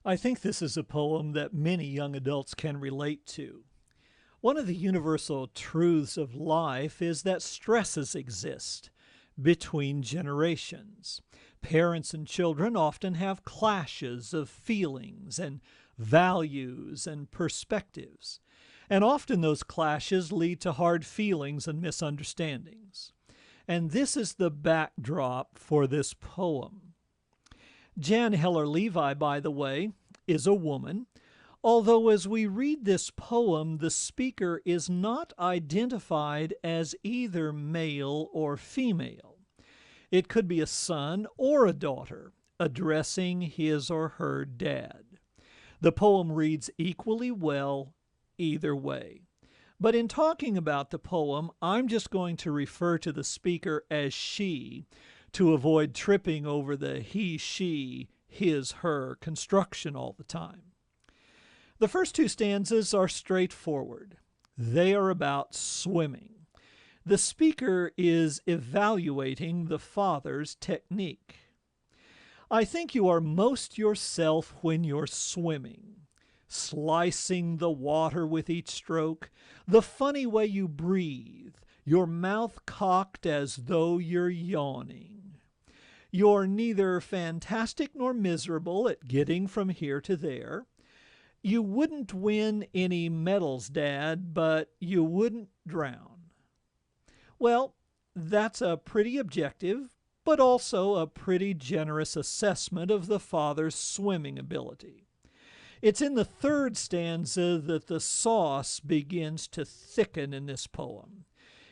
I think this is a poem that many young adults can relate to. One of the universal truths of life is that stresses exist between generations. Parents and children often have clashes of feelings and values and perspectives, and often those clashes lead to hard feelings and misunderstandings. And this is the backdrop for this poem. Jan Heller Levi, by the way, is a woman, although as we read this poem, the speaker is not identified as either male or female. It could be a son or a daughter addressing his or her dad. The poem reads equally well either way. But in talking about the poem, I'm just going to refer to the speaker as she to avoid tripping over the he, she, his, her construction all the time. The first two stanzas are straightforward. They are about swimming. The speaker is evaluating the father's technique. I think you are most yourself when you're swimming, slicing the water with each stroke, the funny way you breathe, your mouth cocked as though you're yawning. You're neither fantastic nor miserable at getting from here to there. You wouldn't win any medals, Dad, but you wouldn't drown. Well, that's a pretty objective, but also a pretty generous assessment of the father's swimming ability. It's in the third stanza that the sauce begins to thicken in this poem.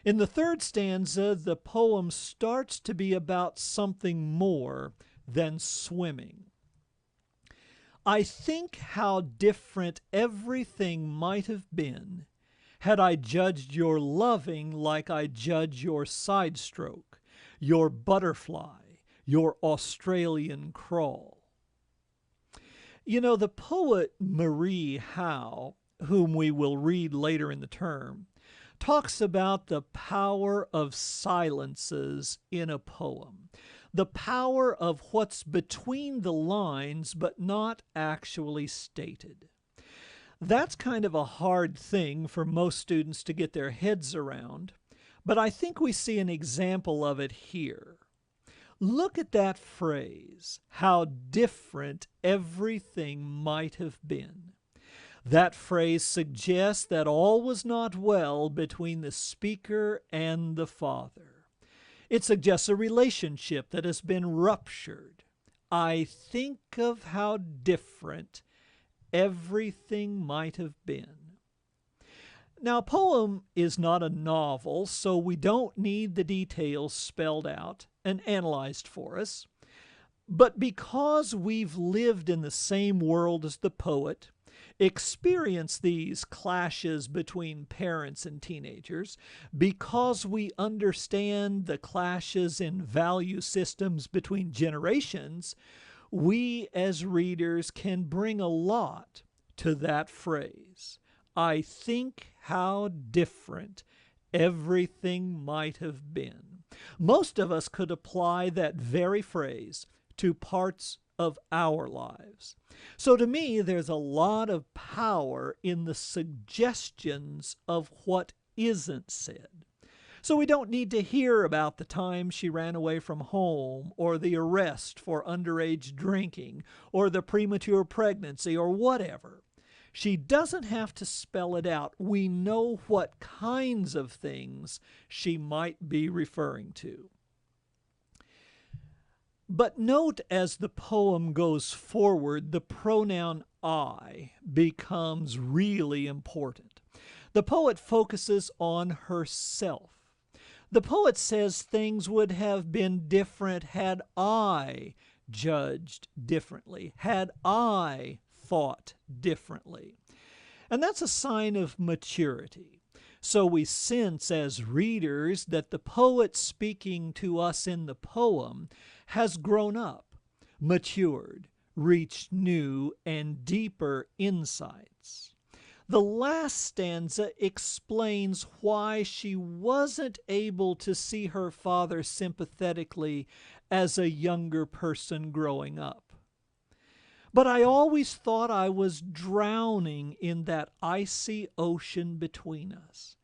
In the third stanza, the poem starts to be about something more than swimming. I think how different everything might have been had I judged your loving like I judge your side stroke, your butterfly, your Australian crawl. You know, the poet Marie Howe, whom we will read later in the term, talks about the power of silences in a poem, the power of what's between the lines but not actually stated. That's kind of a hard thing for most students to get their heads around, but I think we see an example of it here. Look at that phrase, how different everything might have been. That phrase suggests that all was not well between the speaker and the father. It suggests a relationship that has been ruptured. I think of how different everything might have been. Now, a poem is not a novel, so we don't need the details spelled out and analyzed for us. But because we've lived in the same world as the poet, experienced these clashes between parents and teenagers, because we understand the clashes in value systems between generations, we as readers can bring a lot to that phrase. I think how different everything might have been. Most of us could apply that very phrase to parts of our lives. So to me, there's a lot of power in the suggestions of what isn't said. So we don't need to hear about the time she ran away from home, or the arrest for underage drinking, or the premature pregnancy, or whatever. She doesn't have to spell it out. We know what kinds of things she might be referring to. But note as the poem goes forward, the pronoun I becomes really important. The poet focuses on herself. The poet says things would have been different had I judged differently, had I thought differently. And that's a sign of maturity. So we sense as readers that the poet speaking to us in the poem has grown up, matured, reached new and deeper insights. The last stanza explains why she wasn't able to see her father sympathetically as a younger person growing up. But I always thought I was drowning in that icy ocean between us.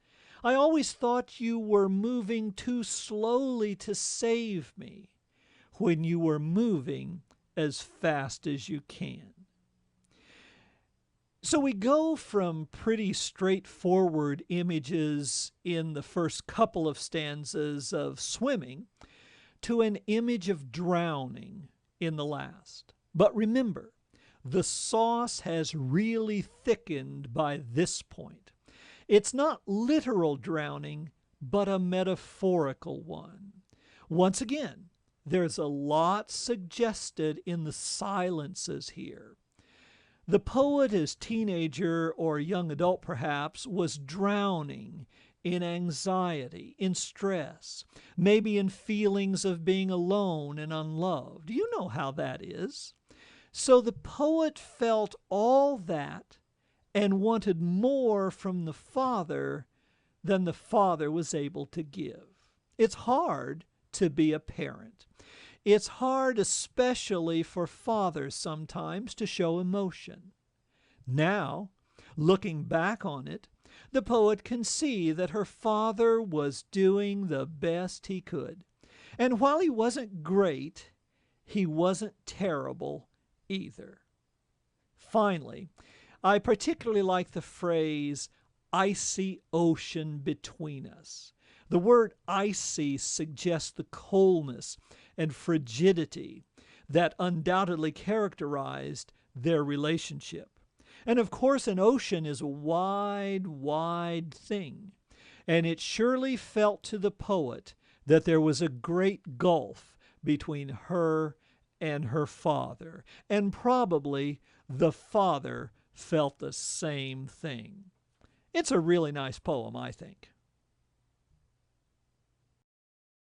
I always thought you were moving too slowly to save me when you were moving as fast as you can. So we go from pretty straightforward images in the first couple of stanzas of swimming to an image of drowning in the last. But remember, the sauce has really thickened by this point. It's not literal drowning, but a metaphorical one. Once again, there's a lot suggested in the silences here. The poet, as teenager or young adult perhaps, was drowning in anxiety, in stress, maybe in feelings of being alone and unloved. You know how that is. So the poet felt all that and wanted more from the Father than the Father was able to give. It's hard to be a parent. It's hard, especially for fathers sometimes, to show emotion. Now, looking back on it, the poet can see that her father was doing the best he could. And while he wasn't great, he wasn't terrible either. Finally, I particularly like the phrase, icy ocean between us. The word icy suggests the coldness and frigidity that undoubtedly characterized their relationship. And of course, an ocean is a wide, wide thing. And it surely felt to the poet that there was a great gulf between her and her father. And probably the father felt the same thing. It's a really nice poem, I think.